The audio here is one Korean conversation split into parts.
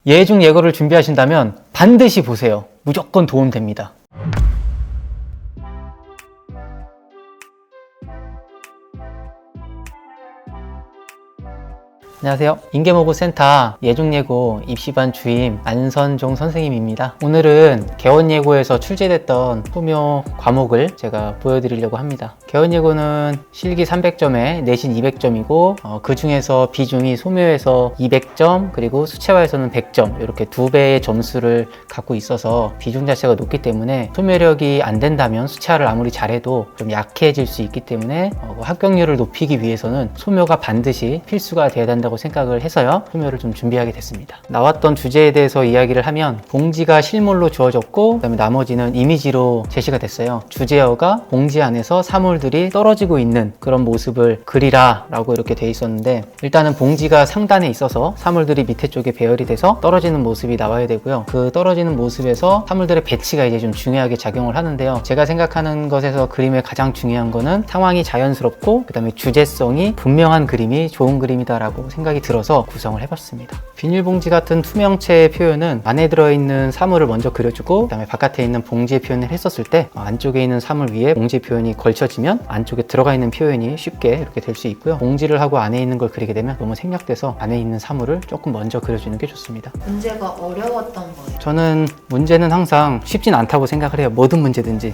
예중 예고를 준비하신다면 반드시 보세요. 무조건 도움됩니다. 안녕하세요. 인계모고센터 예중예고 입시반 주임 안선종 선생님입니다. 오늘은 개원예고에서 출제됐던 소묘 과목을 제가 보여드리려고 합니다. 개원예고는 실기 300점에 내신 200점이고 그 중에서 비중이 소묘에서 200점 그리고 수채화에서는 100점 이렇게 두 배의 점수를 갖고 있어서 비중 자체가 높기 때문에 소묘력이 안 된다면 수채화를 아무리 잘해도 좀 약해질 수 있기 때문에 합격률을 높이기 위해서는 소묘가 반드시 필수가 되어야 된다고 생각을 해서요. 소묘를 좀 준비하게 됐습니다. 나왔던 주제에 대해서 이야기를 하면 봉지가 실물로 주어졌고 그다음에 나머지는 이미지로 제시가 됐어요. 주제어가 봉지 안에서 사물들이 떨어지고 있는 그런 모습을 그리라 라고 이렇게 돼 있었는데 일단은 봉지가 상단에 있어서 사물들이 밑에 쪽에 배열이 돼서 떨어지는 모습이 나와야 되고요. 그 떨어지는 모습에서 사물들의 배치가 이제 좀 중요하게 작용을 하는데요. 제가 생각하는 것에서 그림의 가장 중요한 거는 상황이 자연스럽고 그 다음에 주제성이 분명한 그림이 좋은 그림이다 라고 생각이 들어서 구성을 해봤습니다. 비닐봉지 같은 투명체의 표현은 안에 들어있는 사물을 먼저 그려주고 그 다음에 바깥에 있는 봉지의 표현을 했었을 때 안쪽에 있는 사물 위에 봉지 표현이 걸쳐지면 안쪽에 들어가 있는 표현이 쉽게 이렇게 될 수 있고요. 봉지를 하고 안에 있는 걸 그리게 되면 너무 생략돼서 안에 있는 사물을 조금 먼저 그려주는 게 좋습니다. 문제가 어려웠던 거예요? 저는 문제는 항상 쉽진 않다고 생각을 해요. 모든 문제든지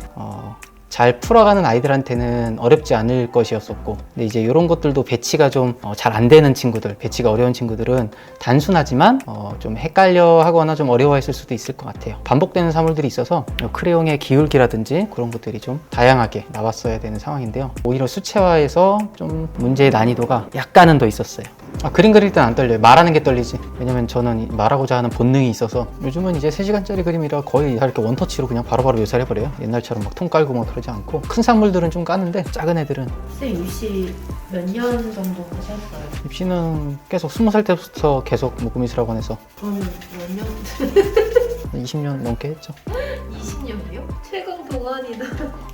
잘 풀어가는 아이들한테는 어렵지 않을 것이었었고 근데 이제 이런 것들도 배치가 좀 잘 안 되는 친구들, 배치가 어려운 친구들은 단순하지만 좀 헷갈려 하거나 좀 어려워했을 수도 있을 것 같아요. 반복되는 사물들이 있어서 크레용의 기울기라든지 그런 것들이 좀 다양하게 나왔어야 되는 상황인데요. 오히려 수채화에서 좀 문제의 난이도가 약간은 더 있었어요. 그림 그릴 땐 안 떨려요. 말하는 게 떨리지. 왜냐면 저는 말하고자 하는 본능이 있어서 요즘은 이제 3시간짜리 그림이라 거의 다 이렇게 원터치로 그냥 바로바로 묘사를 해버려요. 옛날처럼 막 통 깔고 막 그러지 않고 큰 사물들은 좀 까는데 작은 애들은 선생님 입시 몇 년 정도 하셨어요? 입시는 계속 20살 때부터 계속 무구미술학원에서 저는 몇 년? 20년 넘게 했죠. 20년이요? 최강 동안이다.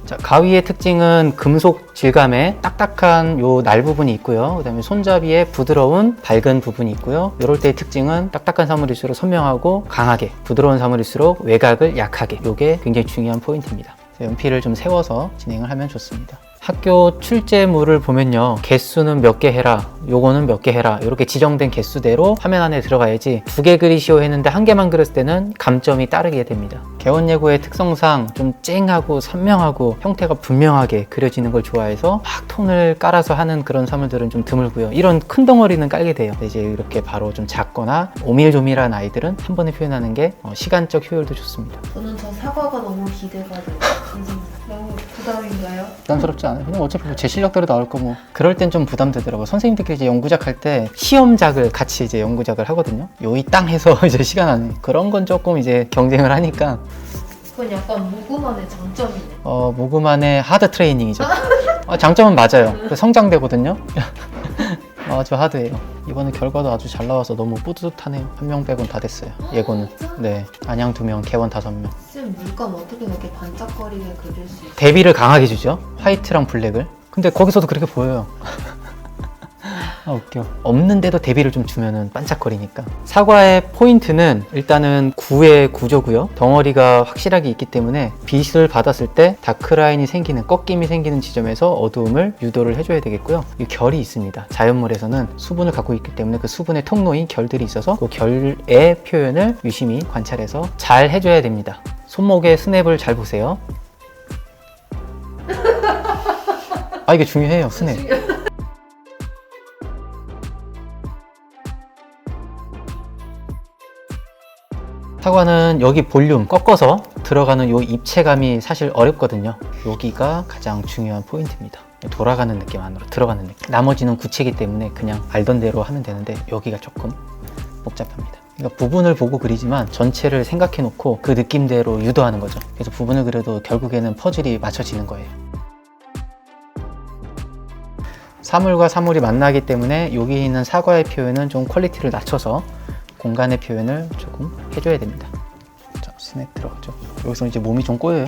자, 가위의 특징은 금속 질감에 딱딱한 요 날 부분이 있고요. 그 다음에 손잡이에 부드러운 밝은 부분이 있고요. 이럴 때의 특징은 딱딱한 사물일수록 선명하고 강하게, 부드러운 사물일수록 외곽을 약하게, 요게 굉장히 중요한 포인트입니다. 연필을 좀 세워서 진행을 하면 좋습니다. 학교 출제물을 보면요, 개수는 몇 개 해라, 요거는 몇 개 해라, 이렇게 지정된 개수대로 화면 안에 들어가야지 2개 그리시오 했는데 1개만 그렸을 때는 감점이 따르게 됩니다. 개원예고의 특성상 좀 쨍하고 선명하고 형태가 분명하게 그려지는 걸 좋아해서 막 톤을 깔아서 하는 그런 사물들은 좀 드물고요. 이런 큰 덩어리는 깔게 돼요. 이제 이렇게 바로 좀 작거나 오밀조밀한 아이들은 한 번에 표현하는 게 시간적 효율도 좋습니다. 저는 저 사과가 너무 기대가 돼요. 선생님. 너무 부담인가요? 부담스럽지 않아요. 그냥 어차피 제 실력대로 나올 거고 그럴 땐 좀 부담되더라고요. 선생님들끼리 이제 연구작 할 때 시험작을 같이 이제 연구작을 하거든요. 요이 땅 해서 이제 시간 안에 그런 건 조금 이제 경쟁을 하니까 그건 약간 무구만의 장점이네. 무구만의 하드 트레이닝이죠. 장점은 맞아요. 성장되거든요. 아주 하드예요. 이번에 결과도 아주 잘 나와서 너무 뿌듯하네요. 한 명 빼곤 다 됐어요. 예고는. 네, 안양 2명, 개원 5명. 쌤 물감 어떻게 그렇게 반짝거리게 그릴 수 있어요? 대비를 강하게 주죠. 화이트랑 블랙을. 근데 거기서도 그렇게 보여요. 웃겨. 없는데도 대비를 좀 주면은 반짝거리니까. 사과의 포인트는 일단은 구의 구조고요. 덩어리가 확실하게 있기 때문에 빛을 받았을 때 다크라인이 생기는, 꺾임이 생기는 지점에서 어두움을 유도를 해줘야 되겠고요. 이 결이 있습니다. 자연물에서는 수분을 갖고 있기 때문에 그 수분의 통로인 결들이 있어서 그 결의 표현을 유심히 관찰해서 잘 해줘야 됩니다. 손목의 스냅을 잘 보세요. 이게 중요해요, 스냅. 사과는 여기 볼륨 꺾어서 들어가는 요 입체감이 사실 어렵거든요. 여기가 가장 중요한 포인트입니다. 돌아가는 느낌 안으로 들어가는 느낌. 나머지는 구체이기 때문에 그냥 알던 대로 하면 되는데 여기가 조금 복잡합니다. 그러니까 부분을 보고 그리지만 전체를 생각해 놓고 그 느낌대로 유도하는 거죠. 그래서 부분을 그려도 결국에는 퍼즐이 맞춰지는 거예요. 사물과 사물이 만나기 때문에 여기 있는 사과의 표현은 좀 퀄리티를 낮춰서 공간의 표현을 조금 해줘야 됩니다. 자, 스냅 들어가죠. 여기서 이제 몸이 좀 꼬여요.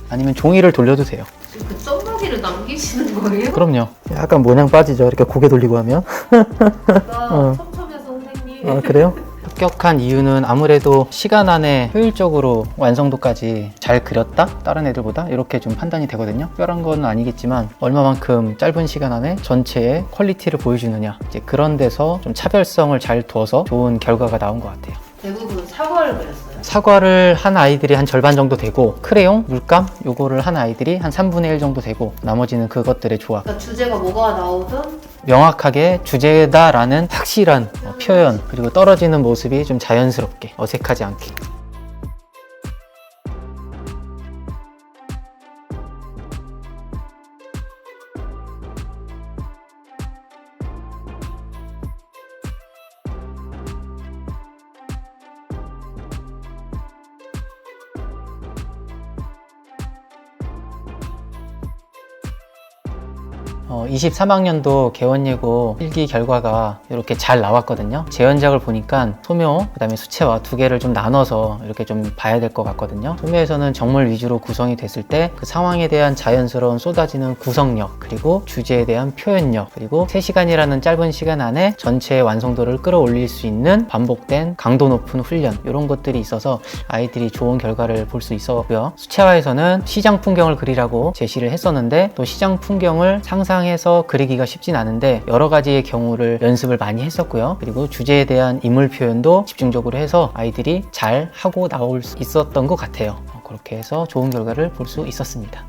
아니면 종이를 돌려도 돼요. 지금 그 썸마기를 남기시는 거예요? 그럼요. 약간 모양 빠지죠. 이렇게 고개 돌리고 하면. 나 섭섭해서 선생님. 그래요? 합격한 이유는 아무래도 시간 안에 효율적으로 완성도까지 잘 그렸다? 다른 애들보다? 이렇게 좀 판단이 되거든요. 특별한 건 아니겠지만 얼마만큼 짧은 시간 안에 전체의 퀄리티를 보여주느냐, 이제 그런 데서 좀 차별성을 잘 두어서 좋은 결과가 나온 것 같아요. 대부분 사과를 그렸어요. 사과를 한 아이들이 한 절반 정도 되고, 크레용, 물감 요거를 한 아이들이 한 3분의 1 정도 되고, 나머지는 그것들의 조합. 그러니까 주제가 뭐가 나오든 명확하게 주제다라는 확실한 표현, 그리고 떨어지는 모습이 좀 자연스럽게, 어색하지 않게. 어, 23학년도 개원예고 필기 결과가 이렇게 잘 나왔거든요. 재현작을 보니까 소묘, 그 다음에 수채화 두 개를 좀 나눠서 이렇게 좀 봐야 될 것 같거든요. 소묘에서는 정물 위주로 구성이 됐을 때 그 상황에 대한 자연스러운 쏟아지는 구성력, 그리고 주제에 대한 표현력, 그리고 3시간이라는 짧은 시간 안에 전체의 완성도를 끌어올릴 수 있는 반복된 강도 높은 훈련, 이런 것들이 있어서 아이들이 좋은 결과를 볼 수 있었고요. 수채화에서는 시장 풍경을 그리라고 제시를 했었는데, 또 시장 풍경을 상상해서 그리기가 쉽진 않은데 여러 가지의 경우를 연습을 많이 했었고요. 그리고 주제에 대한 인물 표현도 집중적으로 해서 아이들이 잘 하고 나올 수 있었던 것 같아요. 그렇게 해서 좋은 결과를 볼 수 있었습니다.